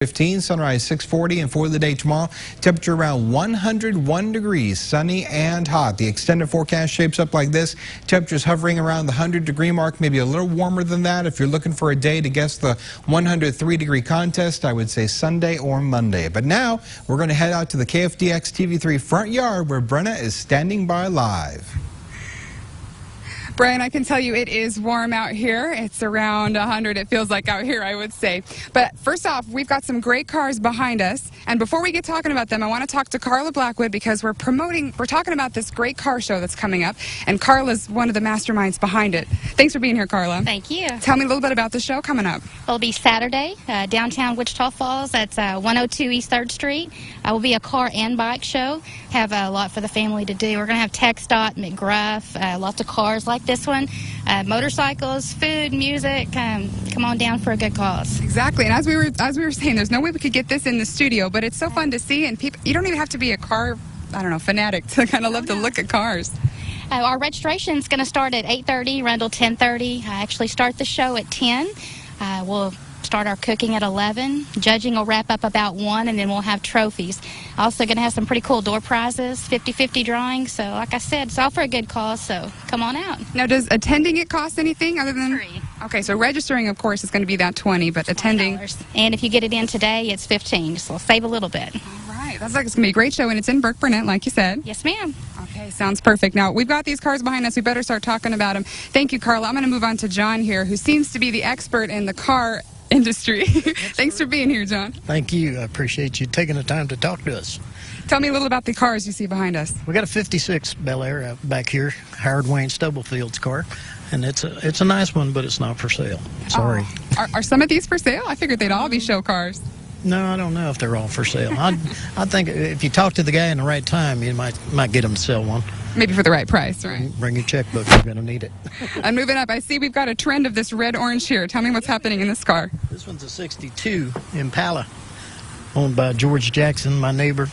15, sunrise 6:40, and for the day tomorrow, temperature around 101 degrees, sunny and hot. The extended forecast shapes up like this. Temperatures hovering around the 100-degree mark, maybe a little warmer than that. If you're looking for a day to guess the 103-degree contest, I would say Sunday or Monday. But now we're going to head out to the KFDX TV3 front yard where Brenna is standing by live. Brian, I can tell you it is warm out here. It's around 100, it feels like out here, I would say. But first off, we've got some great cars behind us. And before we get talking about them, I want to talk to Carla Blackwood because we're talking about this great car show that's coming up. And Carla's one of the masterminds behind it. Thanks for being here, Carla. Thank you. Tell me a little bit about the show coming up. It'll be Saturday, downtown Wichita Falls. That's 102 East 3rd Street. It will be a car and bike show. Have a lot for the family to do. We're going to have TxDOT, McGruff, lots of cars like this one, motorcycles, food, music. Come on down for a good cause. Exactly. And as we were saying, there's no way we could get this in the studio, but it's so fun to see. And people, you don't even have to be a car, I don't know, fanatic to kind of love to look at cars. Our registration is going to start at 8:30, run till 10:30. I actually start the show at 10. We'll start our cooking at 11. Judging will wrap up about 1, and then we'll have trophies. Also going to have some pretty cool door prizes, 50-50 drawings. So like I said, it's all for a good cause, so come on out. Now, does attending it cost anything other than? Free. Okay, so registering, of course, is going to be that 20, but attending? $20. And if you get it in today, it's 15, so we'll save a little bit. All right, that's like it's going to be a great show, and it's in Burkburnett, like you said. Yes, ma'am. Okay, sounds perfect. Now, we've got these cars behind us. We better start talking about them. Thank you, Carla. I'm going to move on to John here, who seems to be the expert in the car industry. Thanks for being here, John. Thank you. I appreciate you taking the time to talk to us. Tell me a little about the cars you see behind us. We got a 56 Bel Air back here, Howard Wayne Stubblefield's car, and it's a nice one, but it's not for sale. Sorry. Oh. Are some of these for sale? I figured they'd all be show cars. No, I don't know if they're all for sale. I think if you talk to the guy in the right time, you might get him to sell one. Maybe for the right price, right? Bring your checkbook. You're going to need it. And moving up, I see we've got a trend of this red-orange here. Tell me what's happening in this car. This one's a 62 Impala, owned by George Jackson, my neighbor.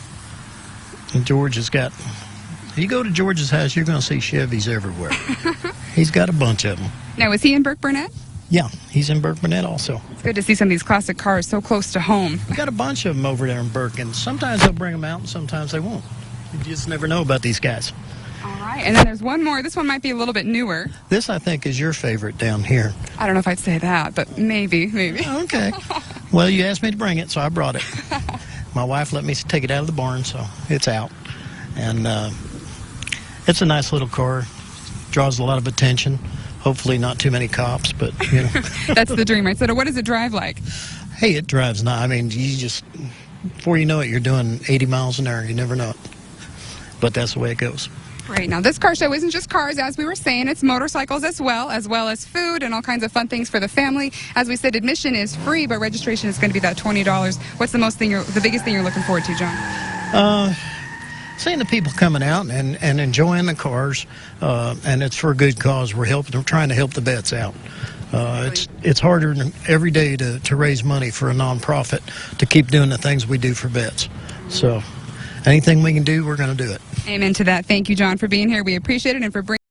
And George has got, if you go to George's house, you're going to see Chevys everywhere. He's got a bunch of them. Now, is he in Burkburnett? Yeah, he's in Burkburnett also. It's good to see some of these classic cars so close to home. We got a bunch of them over there in Burke, and sometimes they'll bring them out, and sometimes they won't. You just never know about these guys. All right, and then there's one more. This one might be a little bit newer. This, I think, is your favorite down here. I don't know if I'd say that, but maybe. Okay. Well, you asked me to bring it, so I brought it. My wife let me take it out of the barn, so it's out. And it's a nice little car. Draws a lot of attention. Hopefully not too many cops, but, you know. That's the dream, right? So what does it drive like? Hey, it drives not. I mean, you just, before you know it, you're doing 80 miles an hour. You never know it. But that's the way it goes. Great. Now, this car show isn't just cars, as we were saying. It's motorcycles as well as food and all kinds of fun things for the family. As we said, admission is free, but registration is going to be that $20. What's the biggest thing you're looking forward to, John? Seeing the people coming out and enjoying the cars, and it's for a good cause. We're trying to help the vets out. It's harder than every day to raise money for a nonprofit to keep doing the things we do for vets. So anything we can do, we're going to do it. Amen to that. Thank you, John, for being here. We appreciate it and for bringing